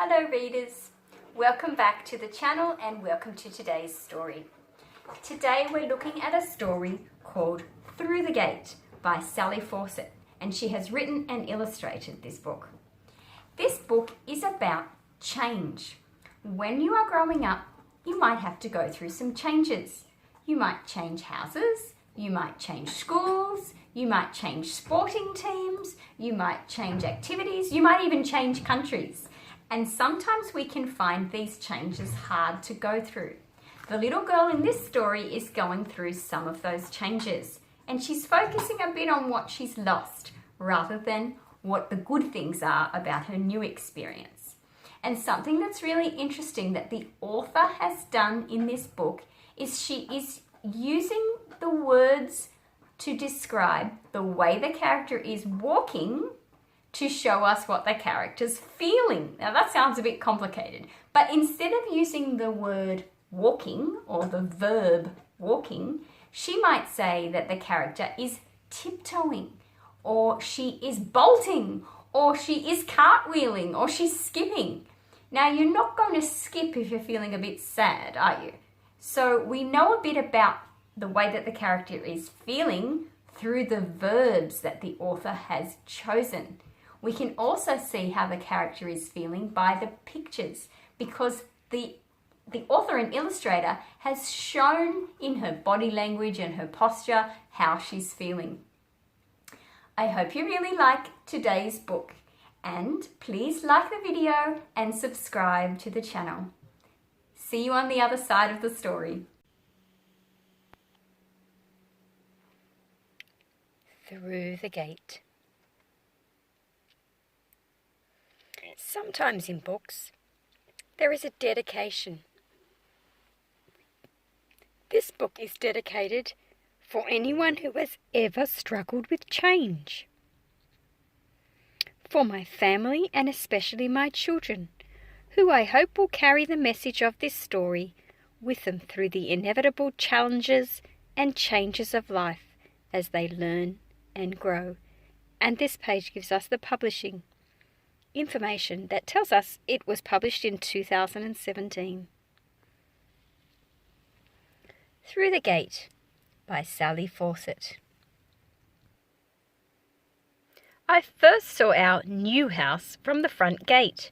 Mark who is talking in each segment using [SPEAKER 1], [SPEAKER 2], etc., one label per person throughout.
[SPEAKER 1] Hello readers, welcome back to the channel and welcome to today's story. Today we're looking at a story called Through the Gate by Sally Fawcett, and she has written and illustrated this book. This book is about change. When you are growing up, you might have to go through some changes. You might change houses, you might change schools, you might change sporting teams, you might change activities, you might even change countries. And sometimes we can find these changes hard to go through. The little girl in this story is going through some of those changes, and she's focusing a bit on what she's lost rather than what the good things are about her new experience. And something that's really interesting that the author has done in this book is she is using the words to describe the way the character is walking to show us what the character's feeling. Now that sounds a bit complicated, but instead of using the word walking or the verb walking, she might say that the character is tiptoeing, or she is bolting, or she is cartwheeling, or she's skipping. Now you're not going to skip if you're feeling a bit sad, are you? So we know a bit about the way that the character is feeling through the verbs that the author has chosen. We can also see how the character is feeling by the pictures, because the author and illustrator has shown in her body language and her posture how she's feeling. I hope you really like today's book, and please like the video and subscribe to the channel. See you on the other side of the story. Through the Gate. Sometimes in books, there is a dedication. This book is dedicated for anyone who has ever struggled with change. For my family and especially my children, who I hope will carry the message of this story with them through the inevitable challenges and changes of life as they learn and grow. And this page gives us the publishing information that tells us it was published in 2017. Through the Gate by Sally Fawcett. I first saw our new house from the front gate.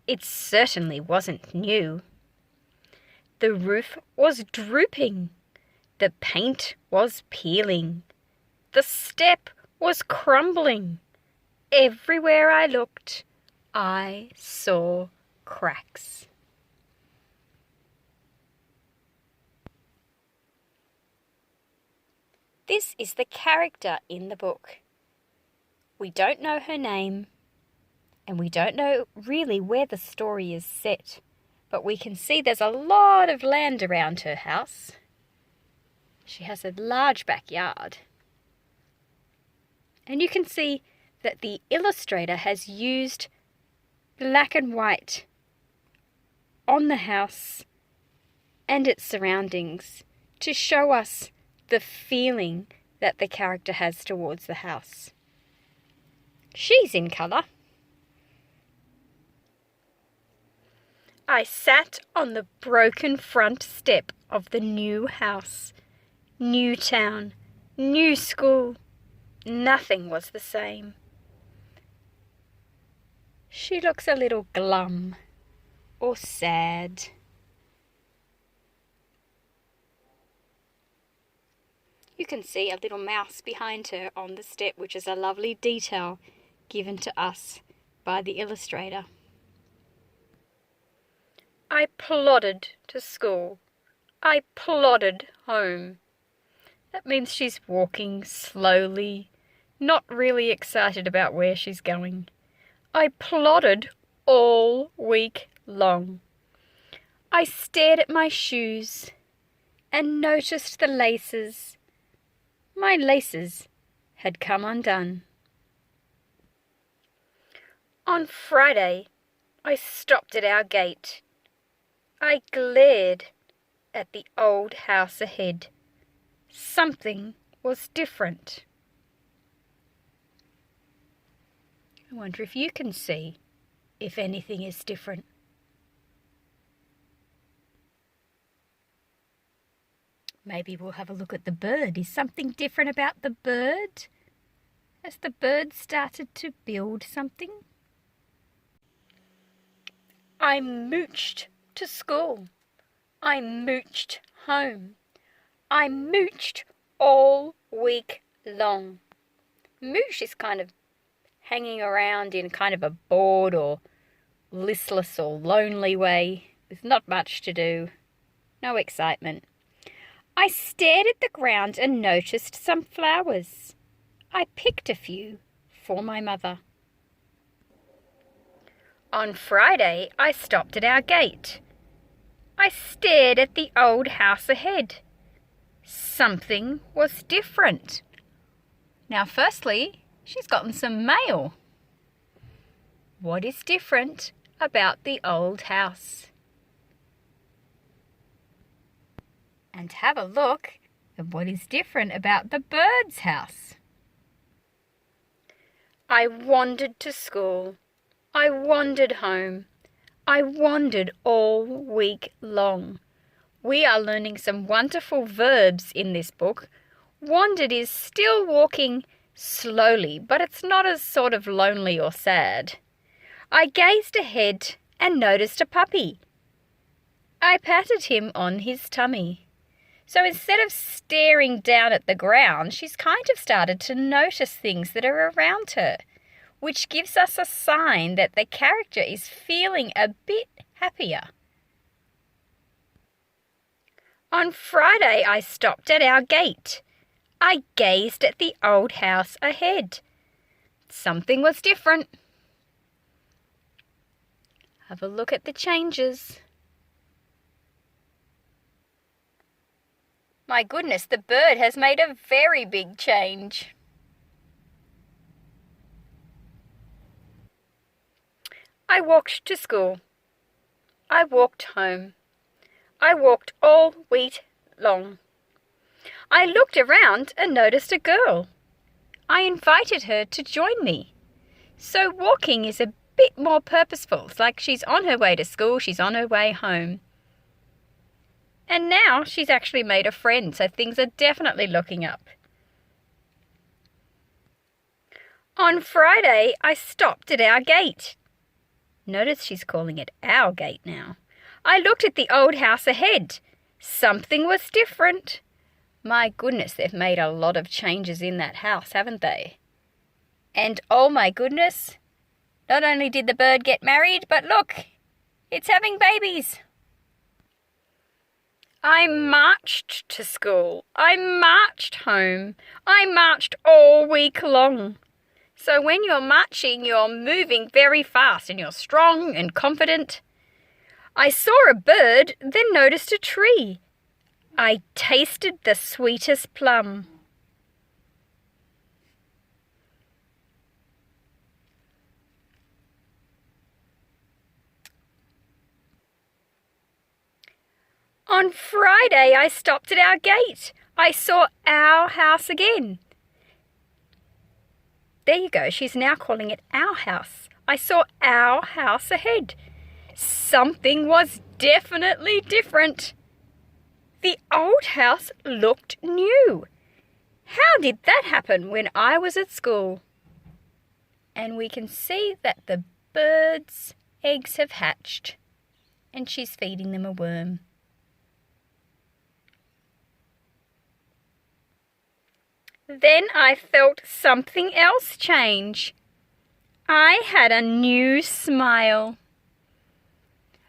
[SPEAKER 1] It certainly wasn't new. The roof was drooping. The paint was peeling. The step was crumbling. Everywhere I looked, I saw cracks. This is the character in the book. We don't know her name, and we don't know really where the story is set, but we can see there's a lot of land around her house. She has a large backyard. And you can see that the illustrator has used black and white on the house and its surroundings to show us the feeling that the character has towards the house. She's in colour. I sat on the broken front step of the new house. New town, new school. Nothing was the same. She looks a little glum or sad. You can see a little mouse behind her on the step, which is a lovely detail given to us by the illustrator. I plodded to school. I plodded home. That means she's walking slowly, not really excited about where she's going. I plodded all week long. I stared at my shoes and noticed the laces. My laces had come undone. On Friday, I stopped at our gate. I glared at the old house ahead. Something was different. I wonder if you can see if anything is different. Maybe we'll have a look at the bird. Is something different about the bird? Has the bird started to build something? I mooched to school. I mooched home. I mooched all week long. Mooch is kind of hanging around in kind of a bored or listless or lonely way with not much to do, no excitement. I stared at the ground and noticed some flowers. I picked a few for my mother. On Friday, I stopped at our gate. I stared at the old house ahead. Something was different. Now, firstly, she's gotten some mail. What is different about the old house? And have a look at what is different about the bird's house. I wandered to school. I wandered home. I wandered all week long. We are learning some wonderful verbs in this book. Wandered is still walking slowly, but it's not as sort of lonely or sad. I gazed ahead and noticed a puppy. I patted him on his tummy. So instead of staring down at the ground, she's kind of started to notice things that are around her, which gives us a sign that the character is feeling a bit happier. On Friday, I stopped at our gate. I gazed at the old house ahead. Something was different. Have a look at the changes. My goodness, the bird has made a very big change. I walked to school. I walked home. I walked all week long. I looked around and noticed a girl. I invited her to join me. So walking is a bit more purposeful. It's like she's on her way to school, she's on her way home. And now she's actually made a friend, so things are definitely looking up. On Friday, I stopped at our gate. Notice she's calling it our gate now. I looked at the old house ahead. Something was different. My goodness, they've made a lot of changes in that house, haven't they? And oh my goodness, not only did the bird get married, but look, it's having babies. I marched to school. I marched home. I marched all week long. So when you're marching, you're moving very fast and you're strong and confident. I saw a bird, then noticed a tree. I tasted the sweetest plum. On Friday, I stopped at our gate. I saw our house again. There you go. She's now calling it our house. I saw our house ahead. Something was definitely different. The old house looked new. How did that happen when I was at school? And we can see that the bird's eggs have hatched and she's feeding them a worm. Then I felt something else change. I had a new smile.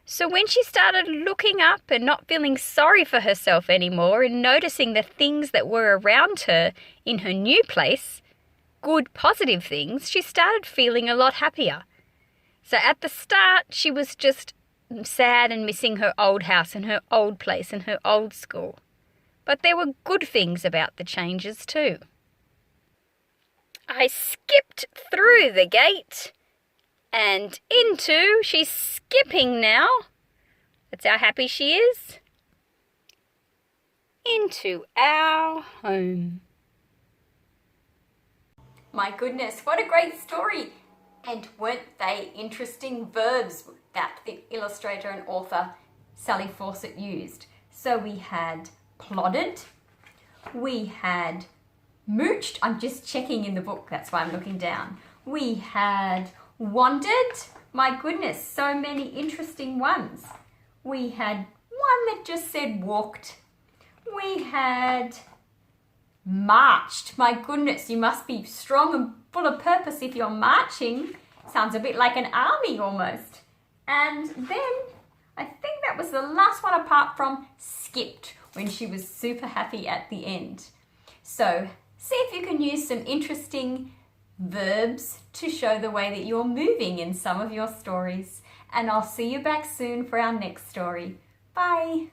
[SPEAKER 1] So when she started looking up and not feeling sorry for herself anymore and noticing the things that were around her in her new place, good positive things, she started feeling a lot happier. So at the start, she was just sad and missing her old house and her old place and her old school. But there were good things about the changes too. I skipped through the gate and into, she's skipping now. That's how happy she is. Into our home. My goodness, what a great story. And weren't they interesting verbs that the illustrator and author Sally Fawcett used? So we had plodded, We had mooched. I'm just checking in the book, that's why I'm looking down. We had wandered. My goodness, so many interesting ones. We had one that just said walked. We had marched. My goodness, you must be strong and full of purpose if you're marching. Sounds a bit like an army almost. And then I think that was the last one apart from skipped, when she was super happy at the end. So see if you can use some interesting verbs to show the way that you're moving in some of your stories. And I'll see you back soon for our next story. Bye.